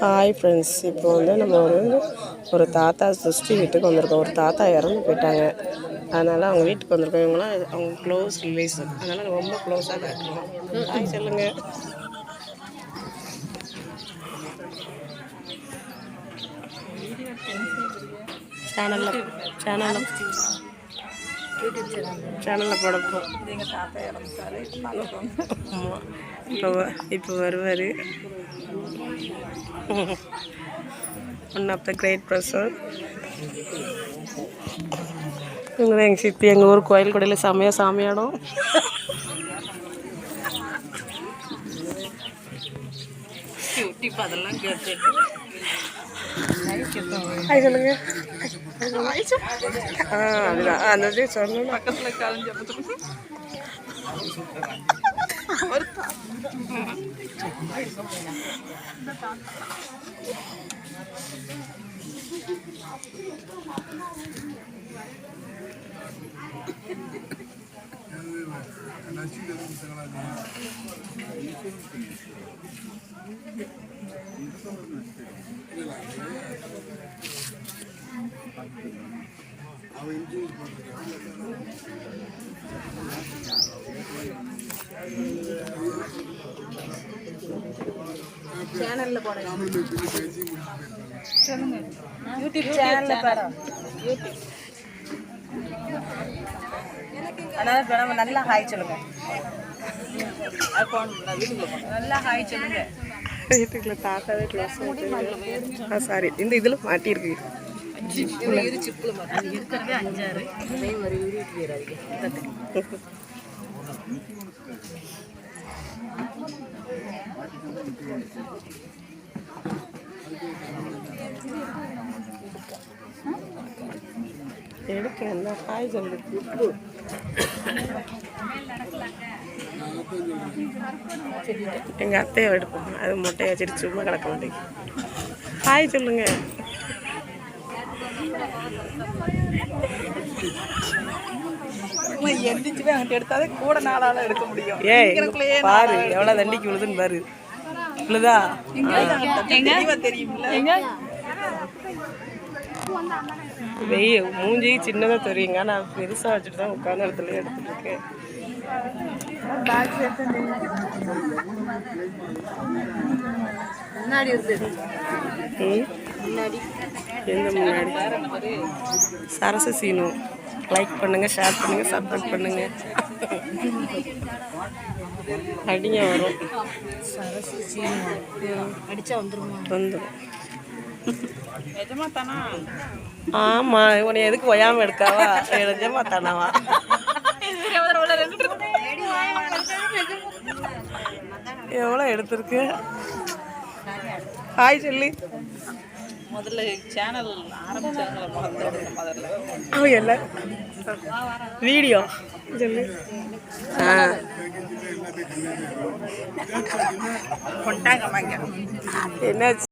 Hi friends, இப்போ நம்ம ஒரு தாத்தா சுஷ்டி வீட்டுக்கு வந்திருக்கோம். ஒரு தாத்தா இறந்து போயிட்டாங்க. அதனால் அவங்க வீட்டுக்கு வந்திருக்கோம். இவங்களாம் அவங்க க்ளோஸ் ரிலேஷன், அதனால் ரொம்ப க்ளோஸாக காட்டுறோம். ஹாய் சொல்லுங்கள். சேனலில் போடப்போம். எங்கள் தாத்தா இறந்துட்டாரு. ஆமாம், இப்போ வருவார். One of the great person. இவங்க தான் எங்கள் சித்தி. எங்கள் ஊர் கோயில் கொடையில் செம்மையாக சாமியாடும். அதெல்லாம் கேட்டு சொல்லுங்க. அதுதான் அந்த சொல்லணும். பக்கத்தில் கலைஞ்ச சேனல்ல போடுங்க. சொல்லுங்க. யூடியூப் சேனல்ல பாரு. யூடியூப் அண்ணா நல்லா ஹாய் சொல்லுங்க. நல்லா ஹாய் சொல்லுங்க. வீட்டுக்குள்ள தாத்தாவே க்ளோஸ். சாரி, இந்த இதில் மாட்டியிருக்கு. சிப்பில் இருக்கிறதே 5-6 அதே மாதிரி எடுக்க என்ன ஹாய் சொல்லு. எங்கள் அத்தையை எடுப்போம். அது மொட்டையை வச்சுட்டு சும்மா கிடக்க மாட்டேங்க. ஹாய் சொல்லுங்க. எந்திரிச்சுவே அங்கிட்ட எடுத்தாலே கூட நாளால எடுக்க முடியும். பாரு எவ்வளோ தண்டிக்கு விழுதுன்னு பாரு. விழுதா தெரியுமில்ல. வெய்ய மூஞ்சி சின்னதாக தெரியுங்க. நான் பெருசாக வச்சுட்டு தான் உட்காந்து இடத்துல எடுத்துட்டு இருக்கேன். முன்னாடி எந்த முன்னாடி சரசு சீனு. லைக் பண்ணுங்க, ஷேர் பண்ணுங்க, சப்ஸ்கிரைப் பண்ணுங்க. அடிங்க வரும். சரசு சீனு அடிச்சா வந்துடும். ஆமா, உன்னை எதுக்கு ஒயாம எடுக்காவா? நிஜமா தானாவா? எவ்வளோ எடுத்திருக்கு. ஹாய் சொல்லி. முதல்ல சேனல் ஆரம்பிச்சாங்க. வீடியோ சொல்லு. என்ன